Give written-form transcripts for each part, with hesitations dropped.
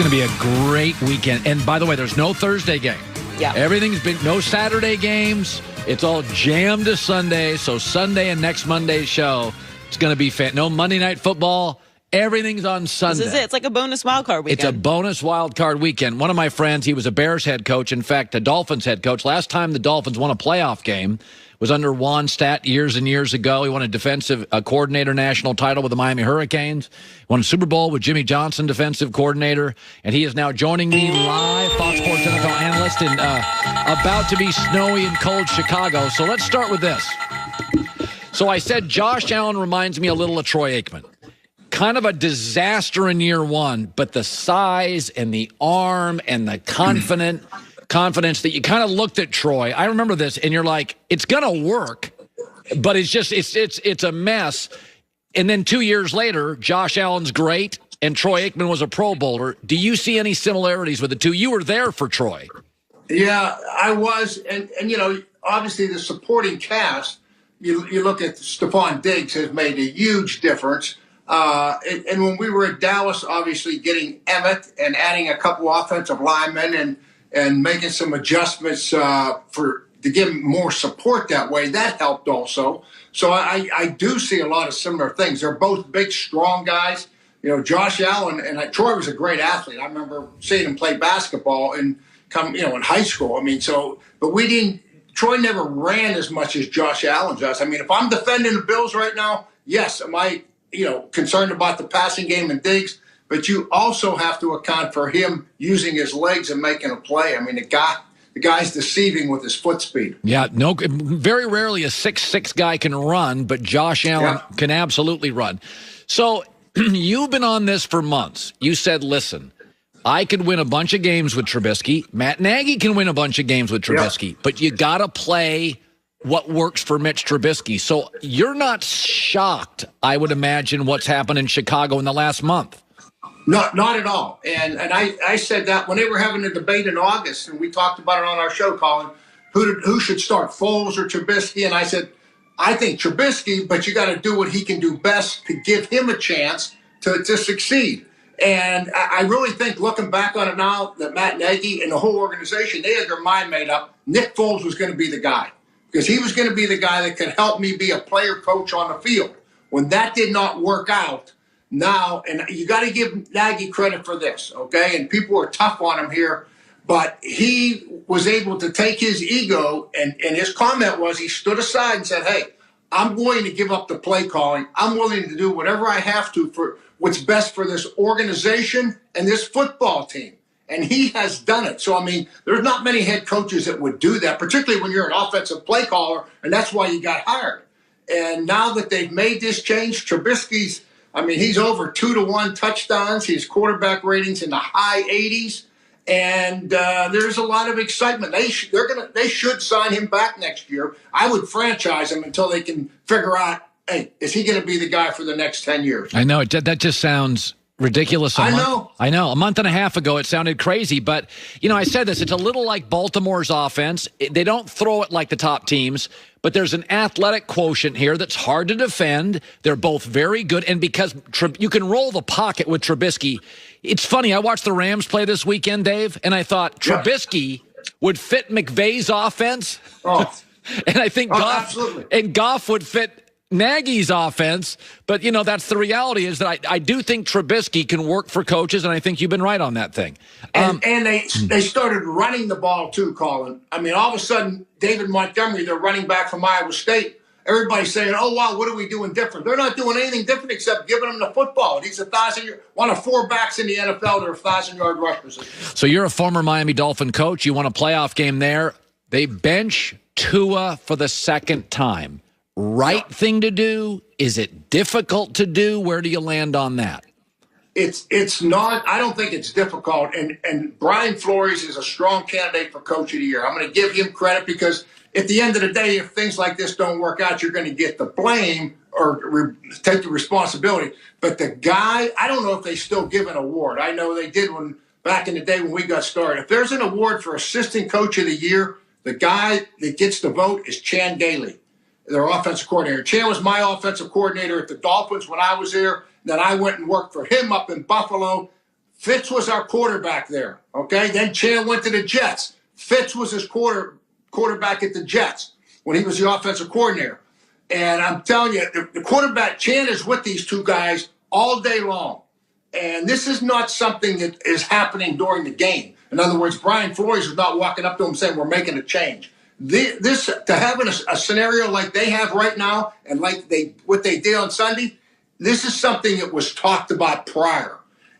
going to be a great weekend. And by the way, there's no Thursday game. Yeah. Everything's been no Saturday games. It's all jammed to Sunday. So Sunday and next Monday's show, it's going to be no Monday Night Football. Everything's on Sunday. This is it. It's like a bonus wild card weekend. It's a bonus wild card weekend. One of my friends, he was a Bears head coach. In fact, a Dolphins head coach. Last time the Dolphins won a playoff game was under Wannstedt years and years ago. He won a defensive coordinator national title with the Miami Hurricanes. Won a Super Bowl with Jimmy Johnson, defensive coordinator. And he is now joining me live, Fox Sports NFL analyst in about to be snowy and cold Chicago. So let's start with this. So I said Josh Allen reminds me a little of Troy Aikman. Kind of a disaster in year one, but the size and the arm and the confidence that you kind of looked at Troy. I remember this, and you're like, it's going to work, but it's a mess. And then 2 years later, Josh Allen's great, and Troy Aikman was a Pro Bowler. Do you see any similarities with the two? You were there for Troy. Yeah, I was. And you know, obviously the supporting cast, you look at Stephon Diggs has made a huge difference. And when we were at Dallas, obviously getting Emmett and adding a couple offensive linemen and making some adjustments to give him more support that way, that helped also. So I do see a lot of similar things. They're both big, strong guys. You know, Josh Allen and Troy was a great athlete. I remember seeing him play basketball in high school. I mean, but we didn't. Troy never ran as much as Josh Allen does. I mean, if I'm defending the Bills right now, yes, am I concerned about the passing game and Diggs, but you also have to account for him using his legs and making a play. I mean, the guy's deceiving with his foot speed. Yeah, very rarely a 6'6" guy can run, but Josh Allen can absolutely run. So you've been on this for months. You said, listen, I could win a bunch of games with Trubisky. Matt Nagy can win a bunch of games with Trubisky, but you got to play what works for Mitch Trubisky. So you're not shocked, I would imagine, what's happened in Chicago in the last month. Not at all. And I said that when they were having a debate in August, and we talked about it on our show, Colin, who should start, Foles or Trubisky? And I said, I think Trubisky, but you got to do what he can do best to give him a chance to succeed. And I really think, looking back on it now, that Matt Nagy and the whole organization, they had their mind made up. Nick Foles was going to be the guy, because he was going to be the guy that could help me be a player coach on the field. When that did not work out, now, and you got to give Nagy credit for this, okay? And people are tough on him here, but he was able to take his ego, and his comment was he stood aside and said, hey, I'm willing to give up the play calling. I'm willing to do whatever I have to for what's best for this organization and this football team. And he has done it. So, I mean, there's not many head coaches that would do that, particularly when you're an offensive play caller, and that's why you got hired. And now that they've made this change, Trubisky's, I mean, he's over 2-to-1 touchdowns. His quarterback ratings in the high 80s. And there's a lot of excitement. They should sign him back next year. I would franchise him until they can figure out, hey, is he going to be the guy for the next 10 years? I know. That just sounds ridiculous. I know. A month and a half ago, it sounded crazy. But, I said this. It's a little like Baltimore's offense. They don't throw it like the top teams, but there's an athletic quotient here that's hard to defend. They're both very good. And because you can roll the pocket with Trubisky, it's funny. I watched the Rams play this weekend, Dave, and I thought Trubisky would fit McVay's offense. Oh. And I think Goff would fit Nagy's offense, but that's the reality, is that I do think Trubisky can work for coaches, and I think you've been right on that thing. And they started running the ball too, Colin. I mean, all of a sudden, David Montgomery, their running back from Iowa State, everybody's saying, oh, wow, what are we doing different? They're not doing anything different except giving him the football. He's one of 4 backs in the NFL that are 1,000-yard rushers. So you're a former Miami Dolphin coach. You won a playoff game there. They bench Tua for the second time. Right thing to do? Is it difficult to do? Where do you land on that? It's not. I don't think it's difficult. And Brian Flores is a strong candidate for Coach of the Year. I'm going to give him credit because at the end of the day, if things like this don't work out, you're going to get the blame or take the responsibility. But the guy, I don't know if they still give an award. I know they did back in the day when we got started. If there's an award for Assistant Coach of the Year, the guy that gets the vote is Chan Gailey, their offensive coordinator. Chan was my offensive coordinator at the Dolphins when I was there. Then I went and worked for him up in Buffalo. Fitz was our quarterback there, okay? Then Chan went to the Jets. Fitz was his quarterback at the Jets when he was the offensive coordinator. And I'm telling you, the quarterback, Chan, is with these two guys all day long. And this is not something that is happening during the game. In other words, Brian Flores is not walking up to him saying, we're making a change. This to have a scenario like they have right now and like what they did on Sunday, this is something that was talked about prior.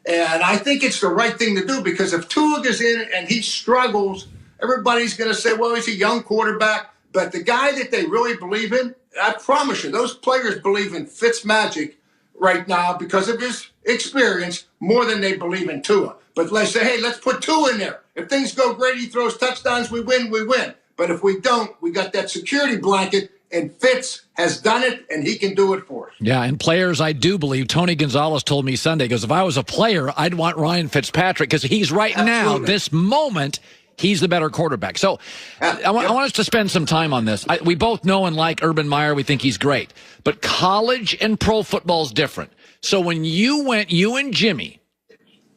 And I think it's the right thing to do, because if Tua is in it and he struggles, everybody's going to say, well, he's a young quarterback. But the guy that they really believe in, I promise you, those players believe in Fitzmagic right now because of his experience more than they believe in Tua. But let's say, hey, let's put Tua in there. If things go great, he throws touchdowns, we win, we win. But if we don't, we got that security blanket, and Fitz has done it, and he can do it for us. Yeah, and players, I do believe. Tony Gonzalez told me Sunday, he goes, if I was a player, I'd want Ryan Fitzpatrick, because he's right now, this moment, he's the better quarterback. So I want us to spend some time on this. We both know and like Urban Meyer. We think he's great. But college and pro football is different. So when you and Jimmy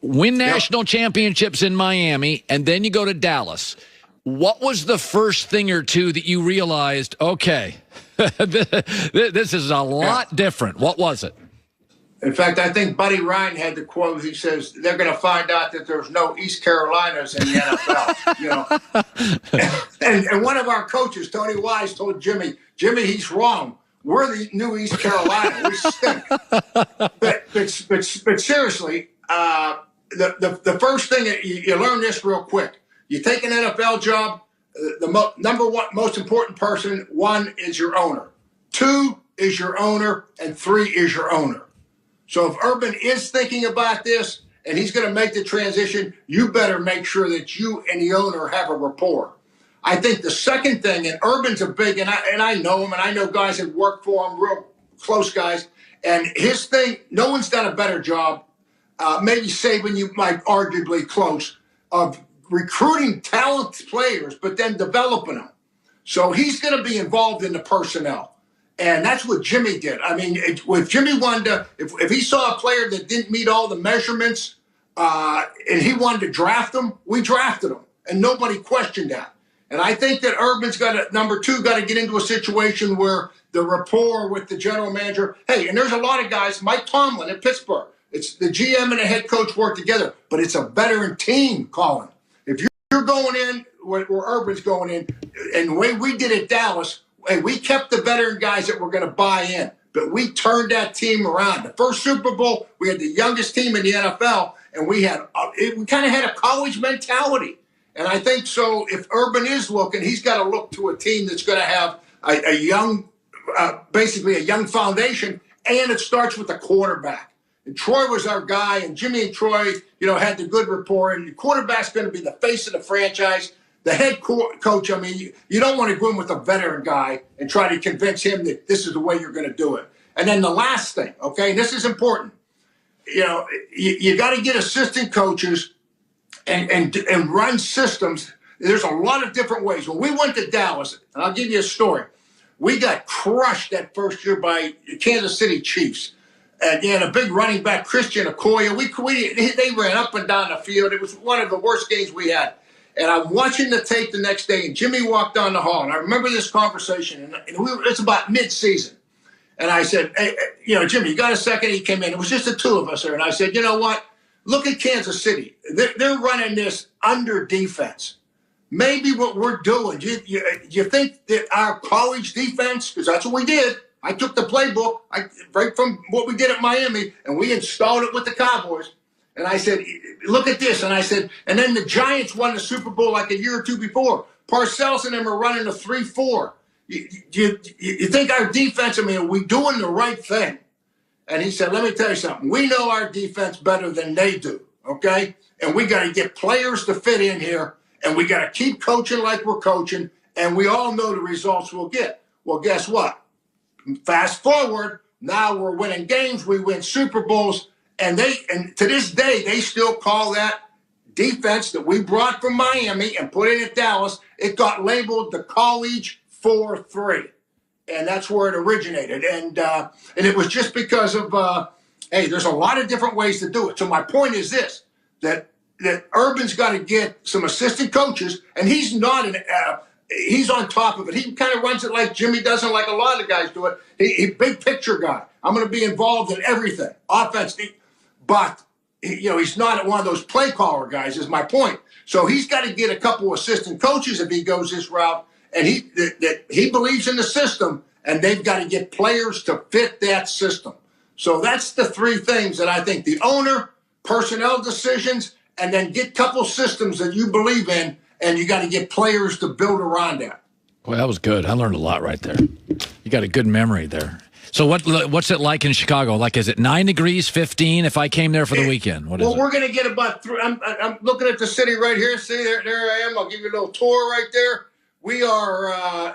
win national championships in Miami, and then you go to Dallas, what was the first thing or two that you realized, okay, this is a lot different? What was it? In fact, I think Buddy Ryan had the quote. He says, they're going to find out that there's no East Carolinas in the NFL. And one of our coaches, Tony Wise, told Jimmy, he's wrong. We're the new East Carolina. We stink. But seriously, the first thing, you learn this real quick. You take an NFL job, the number one most important person, one is your owner. Two is your owner, and three is your owner. So if Urban is thinking about this and he's going to make the transition, you better make sure that you and the owner have a rapport. I think the second thing, and Urban's a big, and I know him, and I know guys that work for him, real close guys, and his thing, no one's done a better job, maybe Saban, you might arguably close, of recruiting talented players, but then developing them. So he's going to be involved in the personnel. And that's what Jimmy did. I mean, if Jimmy wanted to, if he saw a player that didn't meet all the measurements and he wanted to draft him, we drafted him. And nobody questioned that. And I think that Urban's got to, number two, got to get into a situation where the rapport with the general manager, hey, and there's a lot of guys, Mike Tomlin at Pittsburgh, it's the GM and the head coach work together, but it's a veteran team, Colin. If you're going in where Urban's going in, and the way we did at Dallas, hey, we kept the veteran guys that were going to buy in, but we turned that team around. The first Super Bowl, we had the youngest team in the NFL, and we kind of had a college mentality. And I think so. If Urban is looking, he's got to look to a team that's going to have a young, basically a young foundation, and it starts with the quarterback. And Troy was our guy, and Jimmy and Troy, had the good rapport. And the quarterback's going to be the face of the franchise. The head coach, I mean, you don't want to go in with a veteran guy and try to convince him that this is the way you're going to do it. And then the last thing, okay, and this is important. You got to get assistant coaches and run systems. There's a lot of different ways. When we went to Dallas, and I'll give you a story, we got crushed that first year by the Kansas City Chiefs. And a big running back, Christian Okoye. They ran up and down the field. It was one of the worst games we had. And I'm watching the tape the next day, and Jimmy walked down the hall. And I remember this conversation, and it's about mid-season. And I said, hey, Jimmy, you got a second? He came in. It was just the two of us there. And I said, you know what? Look at Kansas City. They're running this under defense. Maybe what we're doing, you think that our college defense, because that's what we did. I took the playbook right from what we did at Miami, and we installed it with the Cowboys. And I said, look at this. And I said, and then the Giants won the Super Bowl like a year or two before. Parcells and them are running a 3-4. You think our defense, I mean, are we doing the right thing? And he said, let me tell you something. We know our defense better than they do, okay? And we got to get players to fit in here, and we got to keep coaching like we're coaching, and we all know the results we'll get. Well, guess what? Fast forward, now we're winning games, we win Super Bowls, and to this day, they still call that defense that we brought from Miami and put it at Dallas, it got labeled the College 4-3. And that's where it originated. And it was just because of, hey, there's a lot of different ways to do it. So my point is this. that Urban's got to get some assistant coaches, and he's not he's on top of it. He kind of runs it like Jimmy doesn't, like a lot of guys do it. He big picture guy. I'm going to be involved in everything, offense, but he's not one of those play caller guys. Is my point. So he's got to get a couple assistant coaches if he goes this route, and he believes in the system, and they've got to get players to fit that system. So that's the three things that I think: the owner, personnel decisions, and then get a couple systems that you believe in, and you got to get players to build around that. Well, that was good. I learned a lot right there. You got a good memory there. So what's it like in Chicago? Like, is it 9 degrees, 15 if I came there for the weekend? What is it? We're going to get about I'm looking at the city right here. See, there I am. I'll give you a little tour right there. We are